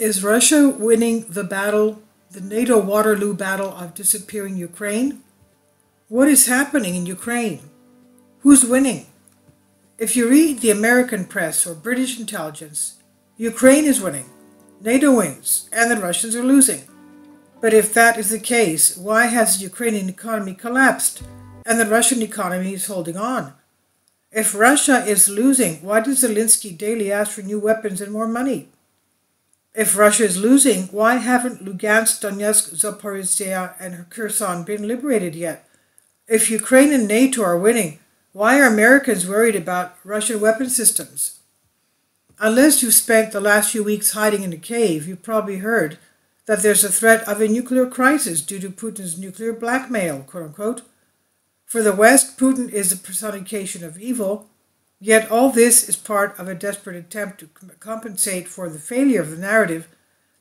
Is Russia winning the battle, the NATO-Waterloo battle of disappearing Ukraine? What is happening in Ukraine? Who's winning? If you read the American press or British intelligence, Ukraine is winning, NATO wins, and the Russians are losing. But if that is the case, why has the Ukrainian economy collapsed and the Russian economy is holding on? If Russia is losing, why does Zelensky daily ask for new weapons and more money? If Russia is losing, why haven't Lugansk, Donetsk, Zaporizhzhia, and Kherson been liberated yet? If Ukraine and NATO are winning, why are Americans worried about Russian weapon systems? Unless you've spent the last few weeks hiding in a cave, you've probably heard that there's a threat of a nuclear crisis due to Putin's nuclear blackmail, quote unquote. For the West, Putin is the personification of evil, yet all this is part of a desperate attempt to compensate for the failure of the narrative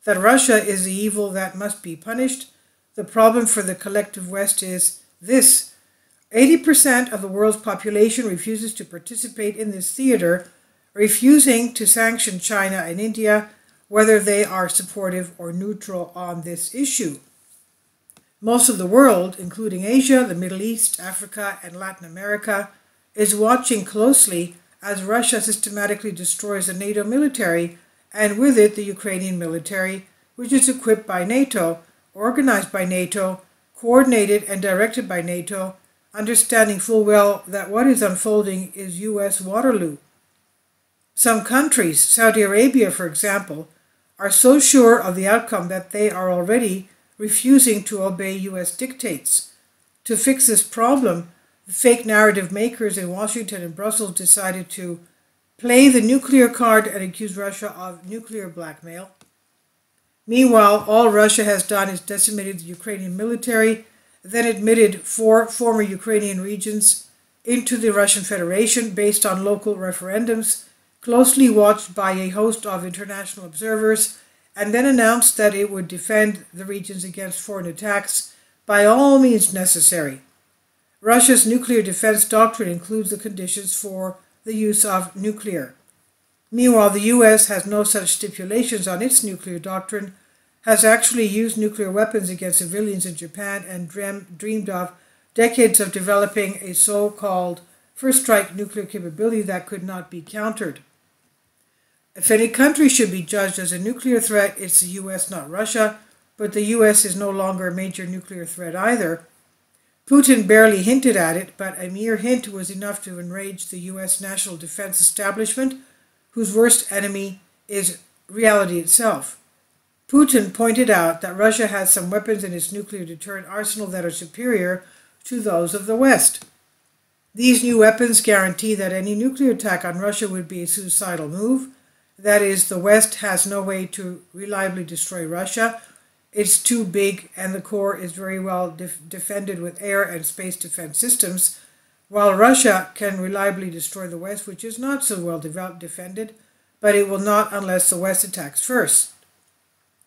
that Russia is the evil that must be punished. The problem for the collective West is this: 80% of the world's population refuses to participate in this theater, refusing to sanction China and India, whether they are supportive or neutral on this issue. Most of the world, including Asia, the Middle East, Africa, and Latin America, is watching closely as Russia systematically destroys the NATO military, and with it the Ukrainian military, which is equipped by NATO, organized by NATO, coordinated and directed by NATO, understanding full well that what is unfolding is U.S. Waterloo. Some countries, Saudi Arabia for example, are so sure of the outcome that they are already refusing to obey U.S. dictates. To fix this problem, the fake narrative makers in Washington and Brussels decided to play the nuclear card and accuse Russia of nuclear blackmail. Meanwhile, all Russia has done is decimated the Ukrainian military, then admitted 4 former Ukrainian regions into the Russian Federation based on local referendums, closely watched by a host of international observers, and then announced that it would defend the regions against foreign attacks by all means necessary. Russia's nuclear defense doctrine includes the conditions for the use of nuclear. Meanwhile, the U.S. has no such stipulations on its nuclear doctrine, has actually used nuclear weapons against civilians in Japan, and dreamed of decades of developing a so-called first-strike nuclear capability that could not be countered. If any country should be judged as a nuclear threat, it's the U.S., not Russia, but the U.S. is no longer a major nuclear threat either. Putin barely hinted at it, but a mere hint was enough to enrage the U.S. national defense establishment, whose worst enemy is reality itself. Putin pointed out that Russia has some weapons in its nuclear deterrent arsenal that are superior to those of the West. These new weapons guarantee that any nuclear attack on Russia would be a suicidal move. That is, the West has no way to reliably destroy Russia. It's too big, and the core is very well defended with air and space defense systems, while Russia can reliably destroy the West, which is not so well defended, but it will not unless the West attacks first.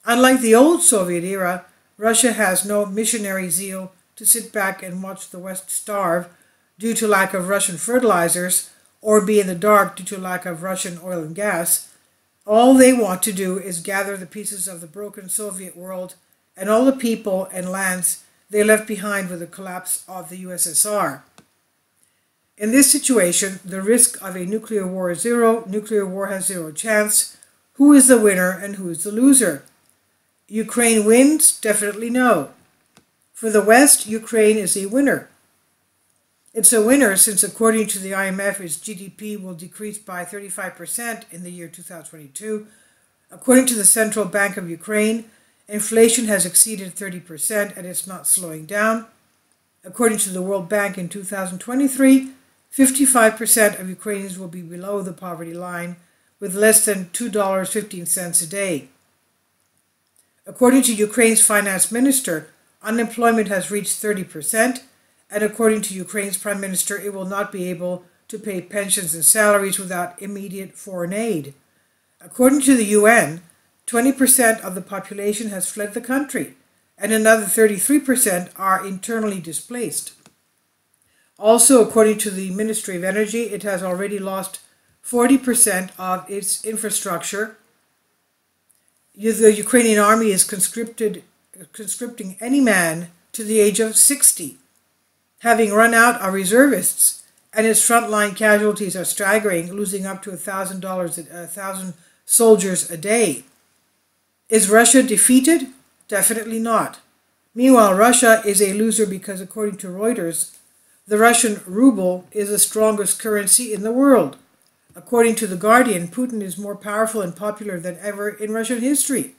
Unlike the old Soviet era, Russia has no missionary zeal to sit back and watch the West starve due to lack of Russian fertilizers, or be in the dark due to lack of Russian oil and gas. All they want to do is gather the pieces of the broken Soviet world and all the people and lands they left behind with the collapse of the USSR. In this situation, the risk of a nuclear war is zero. Nuclear war has zero chance. Who is the winner and who is the loser? Ukraine wins? Definitely no. For the West, Ukraine is a winner. It's a winner since, according to the IMF, its GDP will decrease by 35% in the year 2022. According to the Central Bank of Ukraine, inflation has exceeded 30% and it's not slowing down. According to the World Bank, in 2023, 55% of Ukrainians will be below the poverty line, with less than $2.15 a day. According to Ukraine's finance minister, unemployment has reached 30%. And according to Ukraine's prime minister, it will not be able to pay pensions and salaries without immediate foreign aid. According to the UN, 20% of the population has fled the country, and another 33% are internally displaced. Also, according to the Ministry of Energy, it has already lost 40% of its infrastructure The Ukrainian army is conscripting any man to the age of 60, having run out of reservists, and its frontline casualties are staggering, losing up to $1,000 soldiers a day. Is Russia defeated? Definitely not. Meanwhile, Russia is a loser because, according to Reuters, the Russian ruble is the strongest currency in the world. According to The Guardian, Putin is more powerful and popular than ever in Russian history.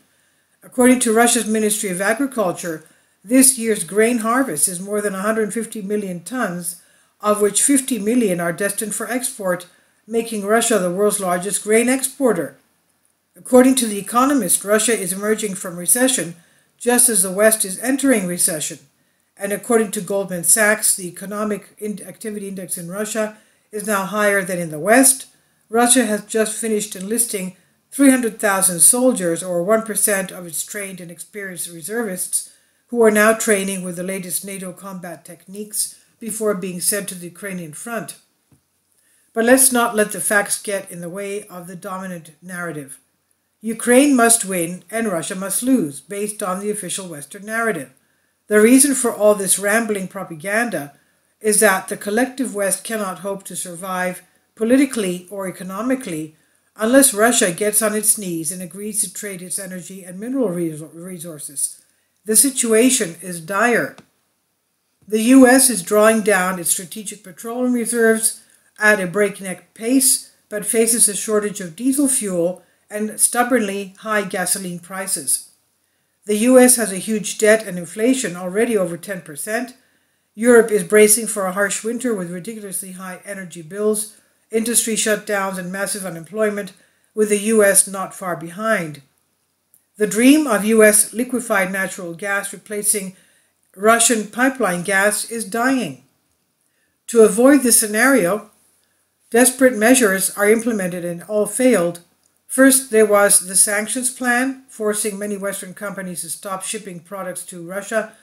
According to Russia's Ministry of Agriculture, this year's grain harvest is more than 150 million tons, of which 50 million are destined for export, making Russia the world's largest grain exporter. According to The Economist, Russia is emerging from recession just as the West is entering recession. And according to Goldman Sachs, the economic activity index in Russia is now higher than in the West. Russia has just finished enlisting 300,000 soldiers, or 1% of its trained and experienced reservists, who are now training with the latest NATO combat techniques before being sent to the Ukrainian front. But let's not let the facts get in the way of the dominant narrative. Ukraine must win and Russia must lose, based on the official Western narrative. The reason for all this rambling propaganda is that the collective West cannot hope to survive politically or economically unless Russia gets on its knees and agrees to trade its energy and mineral resources. The situation is dire. The U.S. is drawing down its strategic petroleum reserves at a breakneck pace, but faces a shortage of diesel fuel and stubbornly high gasoline prices. The U.S. has a huge debt and inflation, already over 10%. Europe is bracing for a harsh winter with ridiculously high energy bills, industry shutdowns, and massive unemployment, with the U.S. not far behind. The dream of U.S. liquefied natural gas replacing Russian pipeline gas is dying. To avoid this scenario, desperate measures are implemented and all failed. First, there was the sanctions plan, forcing many Western companies to stop shipping products to Russia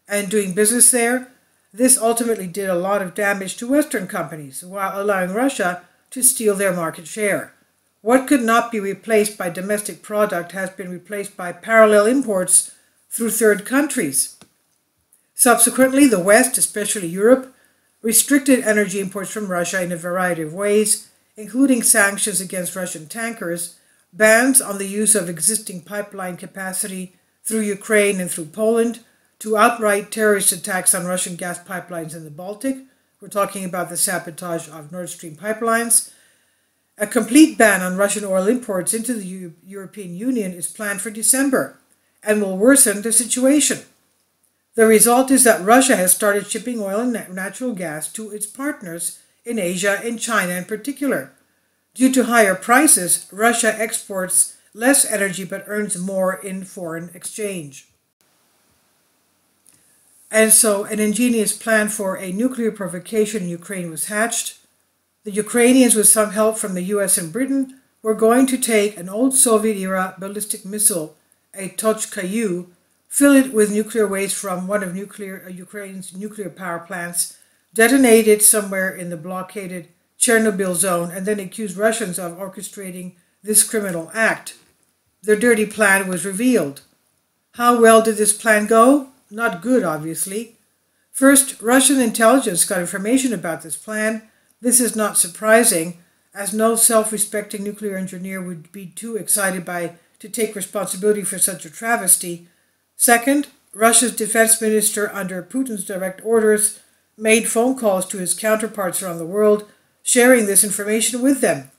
and doing business there. This ultimately did a lot of damage to Western companies, while allowing Russia to steal their market share. What could not be replaced by domestic product has been replaced by parallel imports through third countries. Subsequently, the West, especially Europe, restricted energy imports from Russia in a variety of ways, including sanctions against Russian tankers, bans on the use of existing pipeline capacity through Ukraine and through Poland, to outright terrorist attacks on Russian gas pipelines in the Baltic. We're talking about the sabotage of Nord Stream pipelines. A complete ban on Russian oil imports into the European Union is planned for December and will worsen the situation. The result is that Russia has started shipping oil and natural gas to its partners in Asia and China in particular. Due to higher prices, Russia exports less energy but earns more in foreign exchange. And so an ingenious plan for a nuclear provocation in Ukraine was hatched. The Ukrainians, with some help from the US and Britain, were going to take an old Soviet-era ballistic missile, a Tochka-U, fill it with nuclear waste from one of Ukraine's nuclear power plants, detonate it somewhere in the blockaded Chernobyl zone, and then accuse Russians of orchestrating this criminal act. Their dirty plan was revealed. How well did this plan go? Not good, obviously. First, Russian intelligence got information about this plan. This is not surprising, as no self-respecting nuclear engineer would be too excited to take responsibility for such a travesty. Second, Russia's defense minister, under Putin's direct orders, made phone calls to his counterparts around the world, sharing this information with them.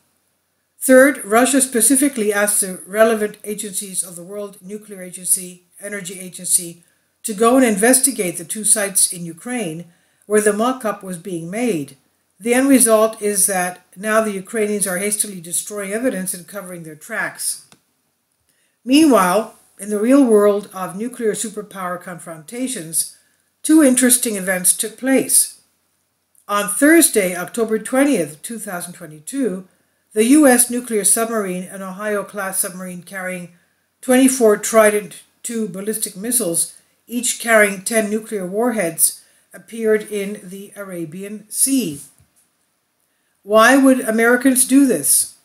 Third, Russia specifically asked the relevant agencies of the World Nuclear Agency, Energy Agency, to go and investigate the two sites in Ukraine where the mock-up was being made. The end result is that now the Ukrainians are hastily destroying evidence and covering their tracks. Meanwhile, in the real world of nuclear superpower confrontations, two interesting events took place. On Thursday, October 20th, 2022, the U.S. nuclear submarine, an Ohio-class submarine carrying 24 Trident II ballistic missiles, each carrying 10 nuclear warheads, appeared in the Arabian Sea. Why would Americans do this?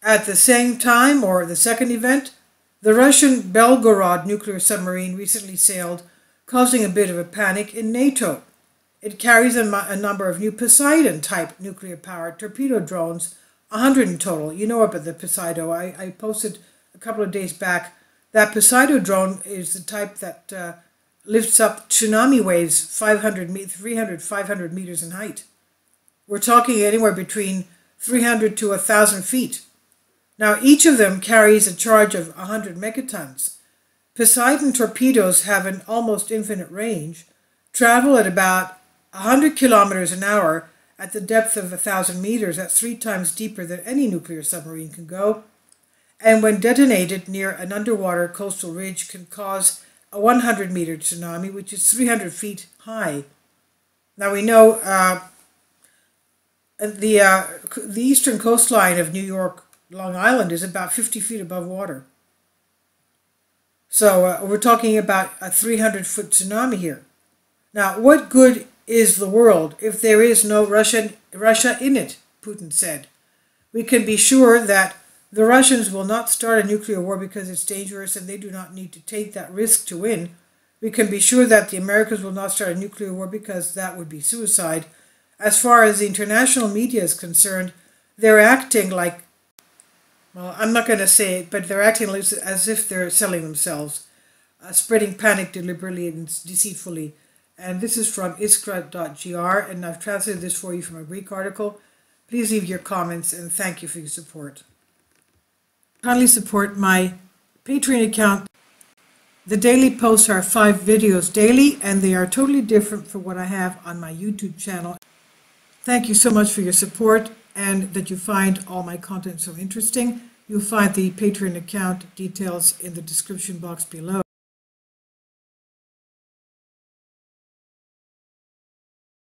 At the same time, or the second event, the Russian Belgorod nuclear submarine recently sailed, causing a bit of a panic in NATO. It carries a number of new Poseidon-type nuclear-powered torpedo drones, 100 in total. You know about the Poseidon. I posted a couple of days back. That Poseidon drone is the type that lifts up tsunami waves 300, 500 meters in height. We're talking anywhere between 300 to 1,000 feet. Now, each of them carries a charge of 100 megatons. Poseidon torpedoes have an almost infinite range, travel at about 100 kilometers an hour at the depth of 1,000 meters. That's 3 times deeper than any nuclear submarine can go. And when detonated near an underwater coastal ridge, can cause a 100-meter tsunami, which is 300 feet high. Now, we know the eastern coastline of New York, Long Island, is about 50 feet above water. So we're talking about a 300-foot tsunami here. Now, what good is the world if there is no Russia in it, Putin said. We can be sure that the Russians will not start a nuclear war because it's dangerous and they do not need to take that risk to win. We can be sure that the Americans will not start a nuclear war because that would be suicide. As far as the international media is concerned, they're acting like, well, I'm not going to say it, but they're acting as if they're selling themselves, spreading panic deliberately and deceitfully. And this is from russia.jpg, and I've translated this for you from a Greek article. Please leave your comments, and thank you for your support. Kindly support my Patreon account. The daily posts are 5 videos daily, and they are totally different from what I have on my YouTube channel. Thank you so much for your support, and that you find all my content so interesting. You'll find the Patreon account details in the description box below.